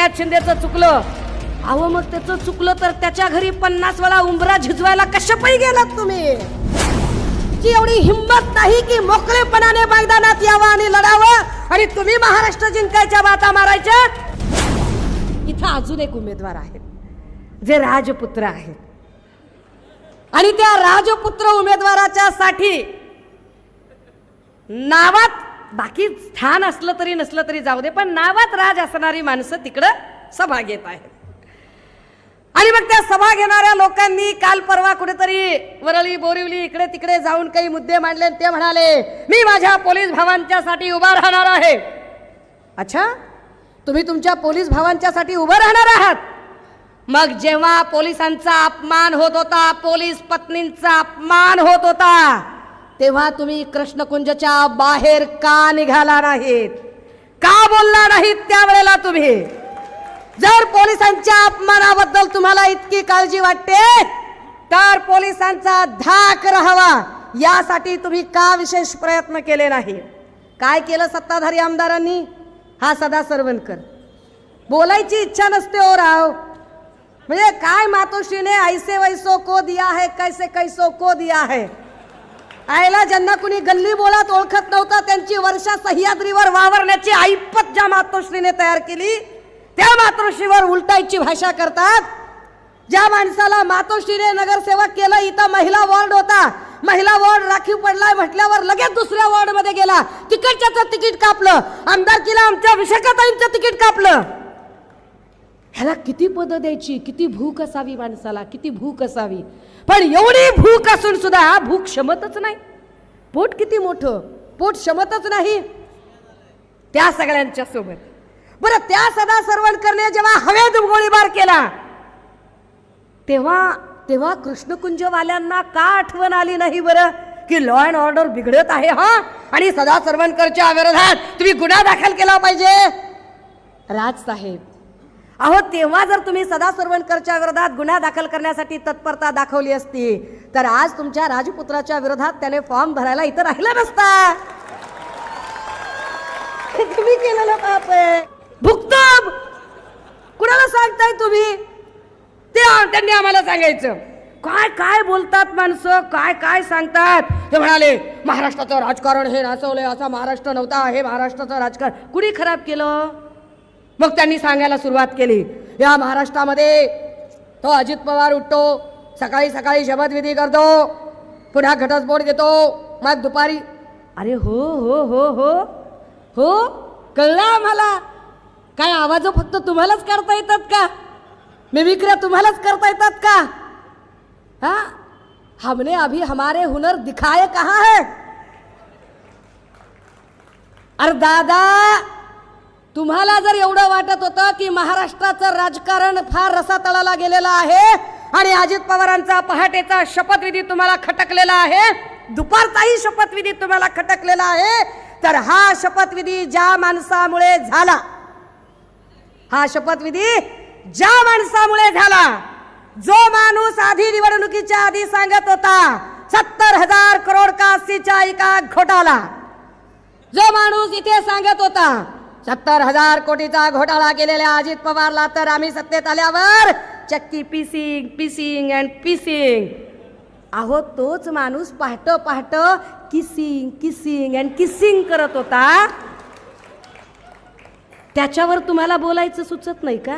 एकनाथ शिंदेचं चुकलं. अहो मग त्याचं चुकलं तर त्याच्या घरी 50 वेळा उंबरा झिजवायला कशापायी गेलात तुम्ही? की एवढी हिंमत नाही की मोकळेपणाने मैदानात यावं आणि लढावं आणि तुम्ही महाराष्ट्र जिंकायच्या बाता मारायच्या. इथं अजून एक उमेदवार आहेत जे राजपुत्र आहेत आणि त्या राजपुत्र उमेदवाराच्या साठी नावात बाकी स्थान असलं तरी नसलं तरी जाऊ दे, पण नावात राज असणारी माणसं तिकडं सभा घेत आहेत. आणि मग त्या सभा घेणाऱ्या लोकांनी काल परवा कुठेतरी वरळी बोरिवली इकडे तिकडे जाऊन काही मुद्दे मांडले. ते म्हणाले मी माझ्या पोलीस भावांच्यासाठी उभा राहणार आहे. अच्छा, तुम्ही तुमच्या पोलीस भावांच्यासाठी उभं राहणार आहात. मग जेव्हा पोलिसांचा अपमान होत होता, पोलीस पत्नींचा अपमान होत होता, तेव्हा तुम्ही कृष्णकुंजच्या बाहेर का निघाला नाहीत? का बोलला नाहीत त्यावेळेला तुम्ही? जर पोलिसांच्या अपमानाबद्दल तुम्हाला इतकी काळजी वाटते तर पोलिसांचा धाक राहावा यासाठी तुम्ही का विशेष प्रयत्न केले नाही? काय केलं सत्ताधारी आमदारांनी? हा सदा सरवणकर बोलायची इच्छा नसते हो राव. म्हणजे काय मातोश्रीने ऐसे वैसो को दिया है, कैसे कैसो को दिया है. आयला ज्यांना कुणी गल्ली बोलात ओळखत नव्हता त्यांची वर्षा सह्याद्रीवर वावरण्याची ऐपत ज्या मातोश्रीने तयार केली त्या मातोश्रीवर उलटायची भाषा करतात. ज्या माणसाला मातोश्रीने नगरसेवक केलं, इथं महिला वॉर्ड होता, महिला वॉर्ड राखीव पडलाय म्हटल्यावर लगेच दुसऱ्या वॉर्ड मध्ये गेला, तिकडच्याचं तिकीट कापलं, आमदारकीला आमच्या विशाखाताईंचं तिकीट कापलं. ह्याला किती पद द्यायची, किती भूक असावी माणसाला, किती भूक असावी. पण एवढी भूक असून सुद्धा भूक क्षमतच नाही. पोट किती मोठं, पोट क्षमतच नाही त्या सगळ्यांच्या सोबत. बरं, त्या सदा सरवणकरने जेव्हा हवेत गोळीबार केला तेव्हा कृष्णकुंजवाल्यांना का आठवण आली नाही बरं की लॉ अँड ऑर्डर बिघडत आहे हा आणि सदा सरवणकरच्या विरोधात तुम्ही गुन्हा दाखल केला पाहिजे? राजसाहेब, अहो तेव्हा जर तुम्ही सदा सरवणकरच्या विरोधात गुन्हा दाखल करण्यासाठी तत्परता दाखवली असती तर आज तुमच्या राजपुत्राच्या विरोधात त्याने फॉर्म भरायला इथं राहिला नसता. तुम्ही केलेलं पाप आहे. भुक्तम कुणाला सांगताय तुम्ही? त्यांनी आम्हाला सांगायचं. काय काय बोलतात माणसं, काय काय सांगतात. ते म्हणाले महाराष्ट्राचं राजकारण हे नाचवलंय, असा महाराष्ट्र नव्हता, हे महाराष्ट्राचं राजकारण कुणी खराब केलं? मग त्यांनी सांगायला सुरुवात केली, या महाराष्ट्रामध्ये तो अजित पवार उठतो, सकाळी सकाळी शपथविधी करतो, पुन्हा घटस्फोट घेतो, मग दुपारी. अरे हो हो हो हो हो कळलं आम्हाला. काय आवाज फक्त तुम्हालाच करता येतात का? मिमिक्र्या तुम्हालाच करता येतात का? हा, हमने अभी हमारे हुनर दिखाए कहाँ है? अरे दादा, तुम्हाला जर एवढं वाटत होतं की महाराष्ट्राचं राजकारण फार रसातळाला गेलेलं आहे आणि अजित पवारांचा पहाटेचा शपथविधी तुम्हाला खटकलेला आहे, दुपारचाही शपथविधी तुम्हाला खटकलेला आहे, तर हा शपथविधी ज्या माणसामुळे झाला, हा शपथविधी ज्या माणसामुळे झाला, जो माणूस आधी निवडणुकीच्या आधी सांगत होता 70,000 करोड का अस्सीच्या एका घोटाळा, जो माणूस इथे सांगत होता 70,000 कोटीचा घोटाळा केलेल्या अजित पवारला तर आम्ही सत्तेत आल्यावर चक्की पीसिंग पीसिंग अँड पीसिंग. अहो तोच माणूस पहाट पहाट किसिंग किसिंग अँड किसिंग करत होता. त्याच्यावर तुम्हाला बोलायचं सुचत नाही का?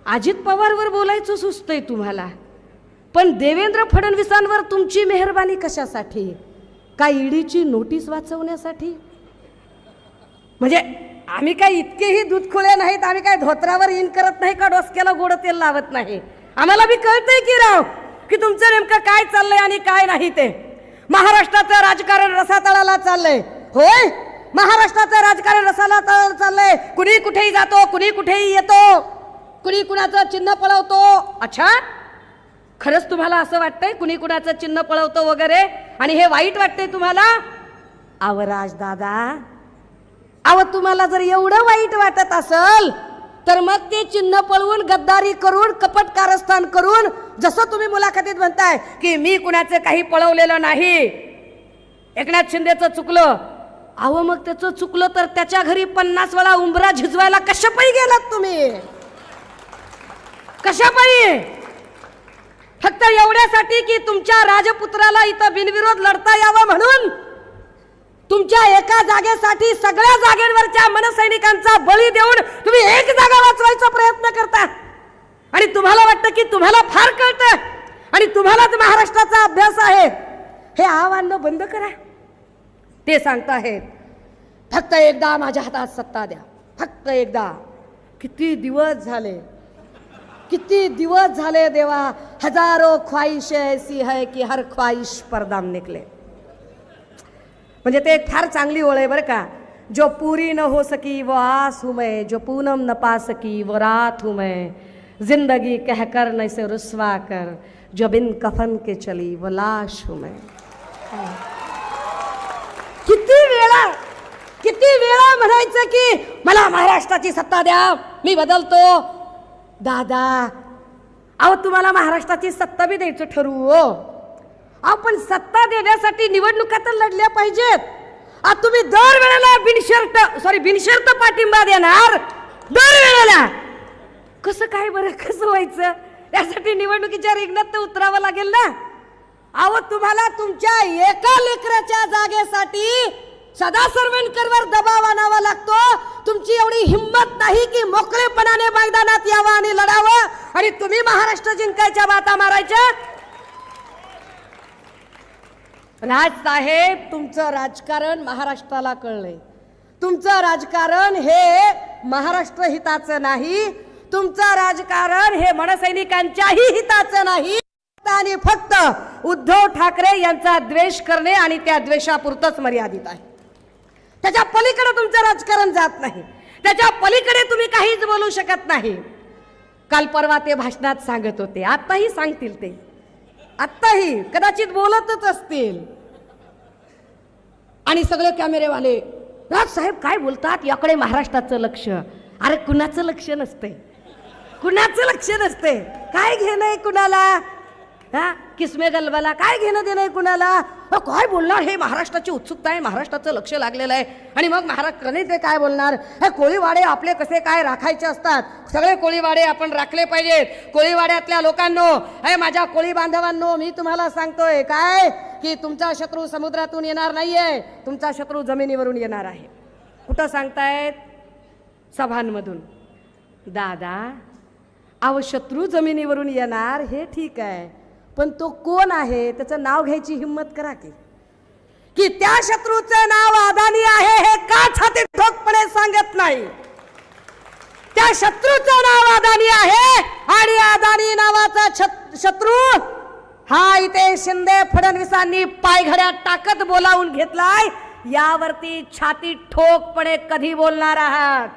अजित पवारवर बोलायचं सुचतंय तुम्हाला, पण देवेंद्र फडणवीसांवर तुमची मेहरबानी कशासाठी? काय ईडीची नोटीस वाचवण्यासाठी? म्हणजे आम्ही काय इतकेही दूधखोळे नाहीत, आम्ही काय धोत्रावर इन करत नाही का डोसक्याला गोड तेल लावत नाही. आम्हाला बी कळतंय की राव की तुमचं नेमकं काय चाललंय आणि काय नाही ते. महाराष्ट्राचं राजकारण रसातळाला चाललंय. होय, महाराष्ट्राचं राजकारण रसातळाला चाललंय. कुणी कुठेही जातो, कुणी कुठेही येतो, कुणी कुणाचं चिन्ह पळवतो. अच्छा, खरंच तुम्हाला असं वाटतंय कुणी कुणाचं चिन्ह पळवतो वगैरे आणि हे वाईट वाटतंय तुम्हाला? आवराज दादा, अव तुम्हाला जर एवढं वाईट वाटत असेल तर मग ते चिन्ह पळवून गद्दारी करून कपट कारस्थान करून, जसं तुम्ही मुलाखतीत म्हणताय की मी कुणाचं काही पळवलेलं नाही, एकनाथ शिंदेचं चुकलं, अहो मग त्याचं चुकलं तर त्याच्या घरी 50 वेळा उंबरा झिजवायला कशापायी गेलात तुम्ही? कशापायी? फक्त एवढ्यासाठी की तुमच्या राजपुत्राला इथं बिनविरोध लढता यावं म्हणून तुमच्या एका जागेसाठी सगळ्या जागेवरच्या मनसैनिकांचा बळी देऊन तुम्ही एक जागा वाचवायचा प्रयत्न करता आणि तुम्हाला वाटतं की तुम्हाला फार कळतं आणि तुम्हालाच महाराष्ट्राचा अभ्यास आहे. हे आव्हान बंद करा. ते सांगताहेत फक्त एकदा माझ्या हातात सत्ता द्या, फक्त एकदा. किती दिवस झाले, किती दिवस झाले देवा. हजारों ख्वाहिशें ऐसी है कि हर ख्वाहिश पर दाम निकले. म्हणजे ते एक फार चांगली ओळ आहे बरं का. जो पूरी न हो सकी वो आस हूँ मैं, जो पूनम न पा सकी वो रात हूँ मैं, जिंदगी कहकर न इसे रुस्वा कर, जो बिन कफन के चली वो लाश हूँ मैं. किती वेळा म्हणायचं की मला महाराष्ट्राची सत्ता द्या, मी बदलतो. दादा अहो तुम्हाला महाराष्ट्राची सत्ता बी द्यायचं ठरवू. आपण सत्ता देण्यासाठी निवडणुका तर लढल्या पाहिजेत. तुम्ही दर वेळेला बिनशर्त पाठिंबा देणार दर वेळेला. कसं काय बरं, कसं व्हायचं? त्यासाठी निवडणुकीच्या रिंगणात तर उतरावं लागेल ना. अहो तुम्हाला तुमच्या एका लेकराच्या जागेसाठी सदा सरवेणकरवर दबाव आणावा लागतो. तुमची एवढी हिंमत नाही की मोकळेपणाने मैदानात यावं आणि लढावं आणि तुम्ही महाराष्ट्र जिंकायच्या बाता मारायच्या. राजसाहेब तुमचं राजकारण महाराष्ट्राला कळलंय. तुमचं राजकारण हे महाराष्ट्र हिताचं नाही, तुमचं राजकारण हे मनसैनिकांच्याही हिताचं नाही. आणि फक्त उद्धव ठाकरे यांचा द्वेष करणे आणि त्या द्वेषापुरतच मर्यादित आहे. त्याच्या पलीकडे तुमचं राजकारण जात नाही, त्याच्या पलीकडे तुम्ही काहीच बोलू शकत नाही. काल परवा ते भाषणात सांगत होते, आताही सांगतील ते, आताही कदाचित बोलतच असतील. आणि सगळे कॅमेरेवाले राजसाहेब काय बोलतात, याकडे महाराष्ट्राचं लक्ष. अरे कुणाचं लक्ष नसते, कुणाचं लक्ष नसते. काय घेणं कुणाला, हा किसमे गलबाला काय घेणं देणं कुणाला. काय बोलणार, हे महाराष्ट्राची उत्सुकता आहे, महाराष्ट्राचं लक्ष लागलेलं आहे. आणि मग महाराष्ट्राने ते काय बोलणार, हे कोळीवाडे आपले कसे काय राखायचे असतात, सगळे कोळीवाडे आपण राखले पाहिजेत. कोळीवाड्यातल्या लोकांनो, हे माझ्या कोळी बांधवांनो, मी तुम्हाला सांगतोय काय की तुमचा शत्रू समुद्रातून येणार नाहीये, तुमचा शत्रू जमिनीवरून येणार आहे. कुठं सांगतायत? सभांमधून. दादा अहो शत्रू जमिनीवरून येणार हे ठीक आहे, पण तो कोण आहे त्याचं नाव घ्यायची हिम्मत करा की त्या शत्रूचं नाव अदानी आहे हे का छातीत ठोकपणे सांगत नाही. त्या शत्रूचं नाव अदानी आहे आणि अदानी नावाचा शत्रू हा इथे शिंदे फडणवीसांनी पायघड्यात टाकत बोलावून घेतलाय. यावरती छाती ठोकपणे कधी बोलणार आहात?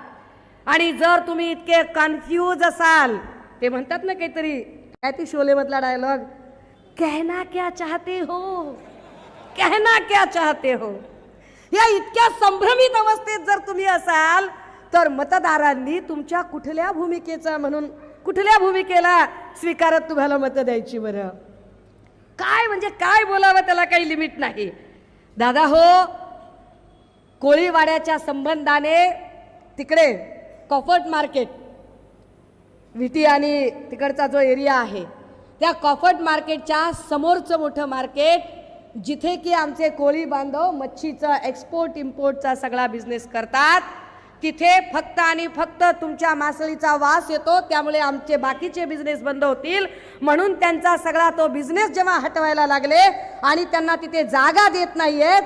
आणि जर तुम्ही इतके कन्फ्यूज असाल, ते म्हणतात ना काहीतरी, काय ती शोले मधला डायलॉग, कहना क्या चाहते हो, कहना क्या चाहते हो, या इतक्या संभ्रमित अवस्थेत जर तुम्ही असाल तर मतदारांनी तुमच्या कुठल्या भूमिकेचा म्हणून कुठल्या भूमिकेला स्वीकारत तुम्हाला मत द्यायची बरं? काय म्हणजे काय बोलावं त्याला काही लिमिट नाही. दादा हो, कोळीवाड्याच्या संबंधाने तिकडे कॉफर्ट मार्केट विटी आणि तिकडचा जो एरिया आहे त्या कॉफर्ट मार्केटच्या समोरचं मोठं मार्केट, जिथे की आमचे कोळी बांधव मच्छीचा एक्सपोर्ट इम्पोर्टचा सगळा बिझनेस करतात, तिथे फक्त आणि फक्त तुमच्या मासळीचा वास येतो, त्यामुळे आमचे बाकीचे बिझनेस बंद होतील. म्हणून त्यांचा सगळा तो बिझनेस जेव्हा हटवायला लागले आणि त्यांना तिथे जागा देत नाहीयेत,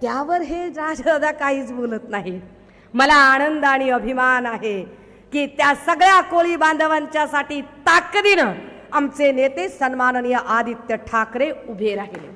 त्यावर हे राजदादा काहीच बोलत नाही. मला आनंद आणि अभिमान आहे की त्या सगळ्या कोळी बांधवांच्यासाठी ताकदीनं आमचे नेते सन्माननीय आदित्य ठाकरे उभे राहिले.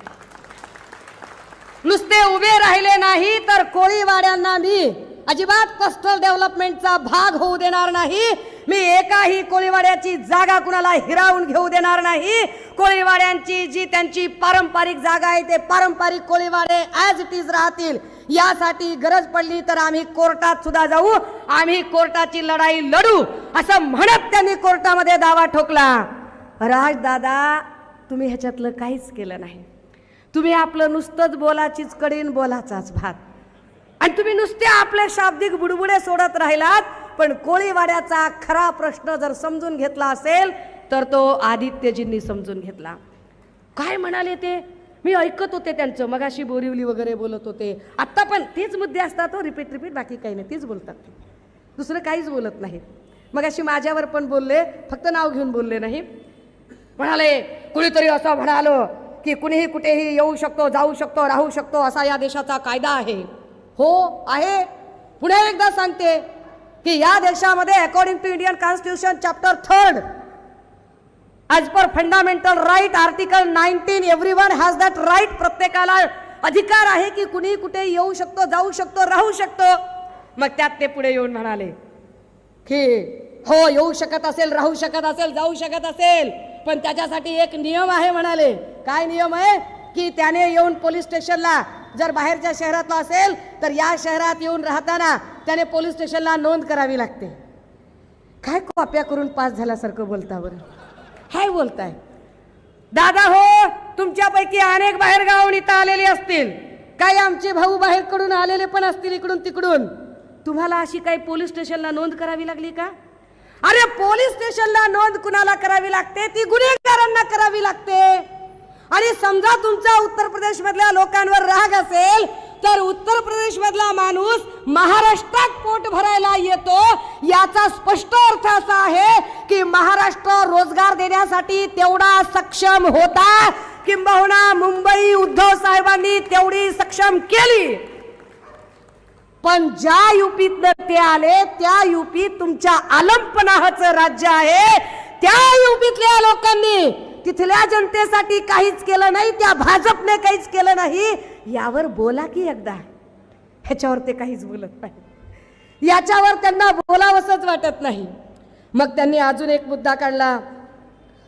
नुसते उभे राहिले नाही तर कोळीवाड्यांना मी अजिबात कोस्टल डेव्हलपमेंटचा भाग होऊ देणार नाही. मी एकाही कोळीवाड्याची जागा कुणाला हिरावून घेऊ देणार नाही. कोळीवाड्यांची जी त्यांची पारंपरिक जागा आहे ते पारंपरिक कोळीवाडे ॲज इट इज राहतील. यासाठी गरज पडली तर आम्ही कोर्टात सुद्धा जाऊ, आम्ही कोर्टाची लढाई लढू, असं म्हणत त्यांनी कोर्टामध्ये दावा ठोकला. राजदादा तुम्ही ह्याच्यातलं काहीच केलं नाही. तुम्ही आपलं नुसतंच बोलाचीच कडीन बोलाचाच भात. आणि तुम्ही नुसते आपले शाब्दिक बुडबुडे सोडत राहिलात, पण कोळीवाड्याचा खरा प्रश्न जर समजून घेतला असेल तर तो आदित्यजींनी समजून घेतला. काय म्हणाले ते मी ऐकत होते त्यांचं, मगाशी बोरिवली वगैरे बोलत होते, आत्ता पण तेच मुद्दे असतात, रिपीट बाकी काही नाही, तेच बोलतात ते, दुसरं काहीच बोलत नाहीत. मगाशी माझ्यावर पण बोलले, फक्त नाव घेऊन बोलले नाही. म्हणाले कुणीतरी असं म्हणालं की कुणीही कुठेही येऊ शकतो, जाऊ शकतो, राहू शकतो, असा या देशाचा कायदा आहे. हो आहे. पुन्हा एकदा सांगते की या देशामध्ये according to Indian constitution chapter 3 as per fundamental right article 19 everyone has that right. प्रत्येकाला अधिकार आहे की कुणी कुठे येऊ शकतो, जाऊ शकतो, राहू शकतो. मग त्यात ते पुढे येऊन म्हणाले की हो येऊ शकत असेल, राहू शकत असेल, जाऊ शकत असेल, पण त्याच्यासाठी एक नियम आहे. म्हणाले काय नियम आहे की त्याने येऊन पोलीस स्टेशनला, जर बाहेरच्या शहरातला असेल तर या शहरात येऊन राहताना त्याने पोलीस स्टेशनला नोंद करावी लागते. काय कॉप्या करून पास झाल्यासारखं बोलता बरं, काय बोलताय दादा? हो तुमच्यापैकी अनेक बाहेर गावून इथं आलेले असतील, काही आमचे भाऊ बाहेरकडून आलेले पण असतील, इकडून तिकडून. तुम्हाला अशी काही पोलीस स्टेशनला नोंद करावी लागली का? अरे पोलीस स्टेशनला नोंद कुणाला करावी लागते? ती गुन्हेगारांना करावी लागते. आणि समजा तुमचा उत्तर प्रदेश मधल्या लोकांवर राग असेल तर उत्तर प्रदेश मधला माणूस महाराष्ट्रात पोट भरायला येतो, याचा स्पष्ट अर्थ असा आहे की महाराष्ट्र रोजगार देण्यासाठी तेवढा सक्षम होता, किंबहुना मुंबई उद्धव साहेबांनी तेवढी सक्षम केली. पण ज्या युपीतनं ते आले त्या युपीत तुमच्या आलमपणाचं राज्य आहे. त्या युपीतल्या लोकांनी तिथल्या जनतेसाठी काहीच केलं नाही, त्या भाजपने काहीच केलं नाही. यावर बोला की एकदा. ह्याच्यावर ते काहीच बोलत नाही, याच्यावर त्यांना बोलावंसंच वाटत नाही. मग त्यांनी अजून एक मुद्दा काढला.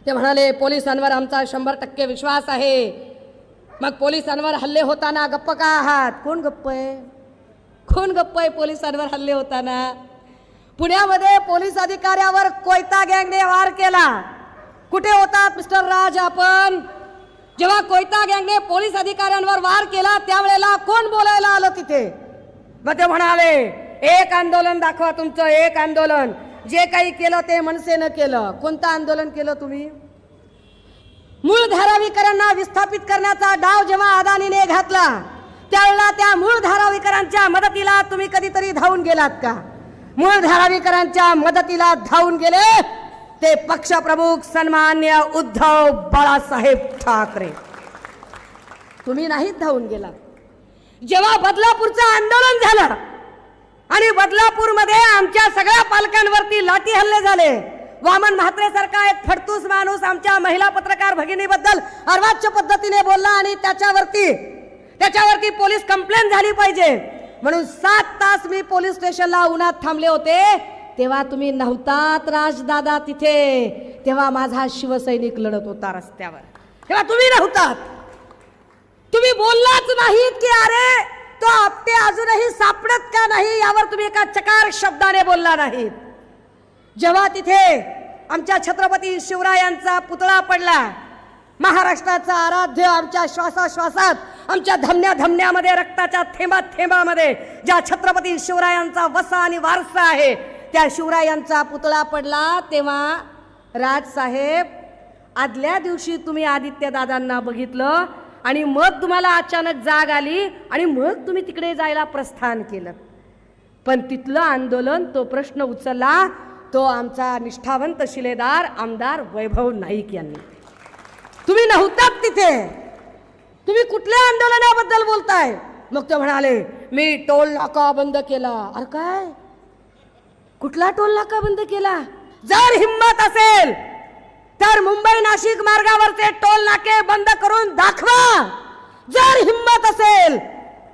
ते म्हणाले पोलिसांवर आमचा 100% विश्वास आहे. मग पोलिसांवर हल्ले होताना गप्प का आहात? कोण गप्प आहे? कोण गप्प आहे पोलिसांवर हल्ले होताना? पुण्यामध्ये पोलीस अधिकाऱ्यावर कोयता गँगने वार केला. कुठे होतात मिस्टर राज आपण? जेव्हा कोयता गँगने पोलीस अधिकाऱ्यांवर वार केला त्यावेळेला कोण बोलायला आलं तिथे? मग ते म्हणाले एक आंदोलन दाखवा तुमचं, एक आंदोलन. जे काही केलं ते मनसेनं केलं. कोणतं आंदोलन केलं तुम्ही? मूळ धारावीकरांना विस्थापित करण्याचा डाव जेव्हा अदानीने घातला त्यावेळेला त्या मूळ धारावीकरांच्या मदतीला तुम्ही कधीतरी धावून गेलात का? मूळ धारावीकरांच्या मदतीला धावून गेले ते पक्षप्रमुख सन्मान्य उद्धव बाळासाहेब ठाकरे. तुम्ही नाहीत धावून गेला. जेव्हा बदलापूरचं आंदोलन झालं आणि बदलापूरमध्ये आमच्या सगळ्या पालकांवरती लाठी हल्ले झाले, वामन म्हात्रे सारखा एक फडतूस माणूस आमच्या महिला पत्रकार भगिनीबद्दल अर्वाच्य पद्धतीने बोलला आणि त्याच्यावरती पोलीस कंप्लेंट झाली पाहिजे म्हणून 7 तास मी पोलीस स्टेशनला उन्हात थांबले होते. तेव्हा तुम्ही नव्हतात राजदादा तिथे. तेव्हा माझा शिवसैनिक लढत होता रस्त्यावर. तेव्हा तुम्ही नव्हतात. तुम्ही बोललाच नाहीत की अरे तो आपटे अजूनही सापडत का नाही, यावर तुम्ही एका चकार शब्दाने बोलला नाहीत. जेव्हा तिथे आमच्या छत्रपती शिवरायांचा पुतळा पडला, महाराष्ट्राचा आराध्य, आमच्या श्वासाश्वासात, आमच्या धमन्या धमन्यामध्ये, रक्ताच्या थेंबात थेंबामध्ये ज्या छत्रपती शिवरायांचा वसा आणि वारसा आहे, त्या शिवरायांचा पुतळा पडला तेव्हा राजसाहेब आदल्या दिवशी तुम्ही आदित्य दादांना बघितलं आणि मग तुम्हाला अचानक जाग आली आणि मग तुम्ही तिकडे जायला प्रस्थान केलं. पण तिथलं आंदोलन, तो प्रश्न उचलला तो आमचा निष्ठावंत शिलेदार आमदार वैभव नाईक यांनी. तुम्ही नव्हतात तिथे. तुम्ही कुठल्या आंदोलनाबद्दल बोलताय? मग ते म्हणाले मी टोल नाका बंद केला. अरे काय? कुठला टोल नाका बंद केला? जर हिम्मत असेल तर मुंबई नाशिक मार्गावरचे टोल नाके बंद करून दाखवा. जर हिम्मत असेल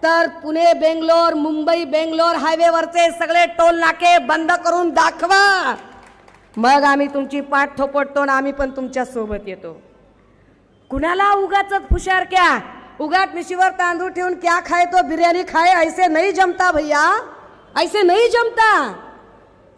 तर पुणे बेंगलोर, मुंबई बेंगलोर हायवेवरचे सगळे टोल नाके बंद करून दाखवा. मग आम्ही तुमची पाठ थोपटतो आणि आम्ही पण तुमच्या सोबत येतो. कुणाला उगाचच हुशार क्या, उगाच मिशीवर तांदूळ ठेवून क्या खाए तो बिरयानी खाए, ऐसे नहीं जमता भैया, ऐसे नहीं जमता.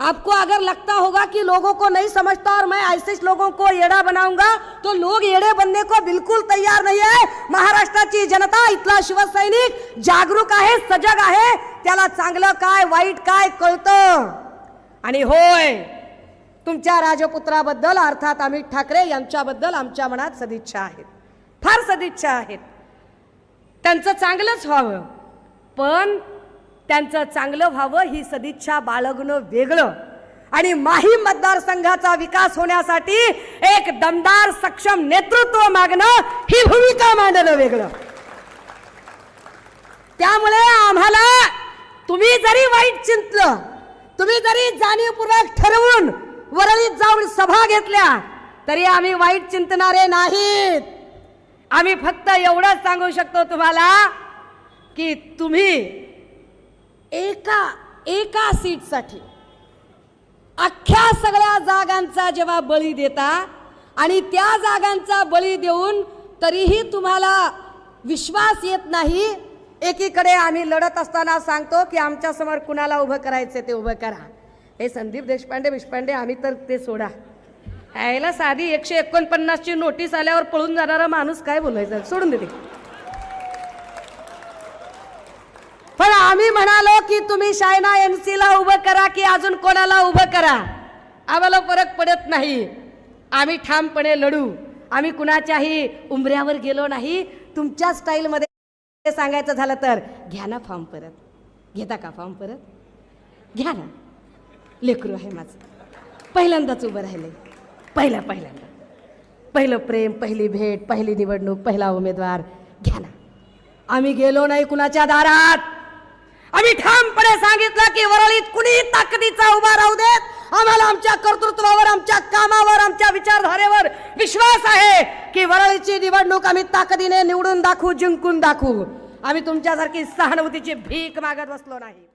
आपको अगर लगता होगा कि लोगों को नहीं समझता और मैं ऐसे लोगों को येडा बनाऊंगा, तो लोग येडे बनने को बिलकुल तयार नाही आहे. महाराष्ट्राची जनता, इथला शिवसैनिक जागरूक आहे, सजग आहे. त्याला चांगलं काय वाईट काय कळतं. आणि होय, तुमच्या राजपुत्राबद्दल अर्थात अमित ठाकरे यांच्याबद्दल आमच्या मनात सदिच्छा आहेत, फार सदिच्छा आहेत. त्यांचं चांगलंच व्हावं, पण त्यांचं चांगलं व्हावं ही सदिच्छा बाळगणं वेगळं आणि माहीम मतदारसंघाचा विकास होण्यासाठी एक दमदार सक्षम नेतृत्व मागणं ही भूमिका मांडणं वेगळं. त्यामुळे आम्हाला तुम्ही जरी वाईट चिंतलं, तुम्ही जरी जाणीवपूर्वक ठरवून वरळीत जाऊन सभा घेतल्या, तरी आम्ही वाईट चिंतणारे नाहीत. आम्ही फक्त एवढंच सांगू शकतो तुम्हाला की तुम्ही एका सीटसाठी अख्ख्या सगळ्या जागांचा जेव्हा बळी देता आणि त्या जागांचा बळी देऊन तरीही तुम्हाला विश्वास येत नाही. एकीकडे आम्ही लढत असताना सांगतो की आमच्या समोर कुणाला उभं करायचं ते उभं करा. हे संदीप देशपांडे आम्ही तर ते सोडा. यायला साधी 149 ची नोटीस आल्यावर पळून जाणारा माणूस काय बोलायचं, सोडून देते. पण आम्ही म्हणालो की तुम्ही शायना एनसी ला उभं करा की अजून कोणाला उभं करा, आम्हाला फरक पडत नाही. आम्ही ठामपणे लढू. आम्ही कुणाच्याही उंबऱ्यावर गेलो नाही. तुमच्या स्टाईलमध्ये सांगायचं झालं तर घ्या ना फॉर्म परत. घेता का फॉर्म परत? घ्या ना. लेकरू आहे माझं, पहिल्यांदाच उभं राहिले. पहिल्यांदा पहिलं प्रेम, पहिली भेट, पहिली निवडणूक, पहिला उमेदवार. घ्या ना. आम्ही गेलो नाही कुणाच्या दारात. आम्ही ठामपणे सांगितलं की वरळीत कुणी ताकदीचा उभा राहू देत. आम्हाला आमच्या कर्तृत्वावर, आमच्या कामावर, आमच्या विचारधारेवर विश्वास आहे की वरळीची निवडणूक आम्ही ताकदीने निवडून दाखवू, जिंकून दाखवू. आम्ही तुमच्यासारखी सहानुभूतीची भीक मागत बसलो नाही.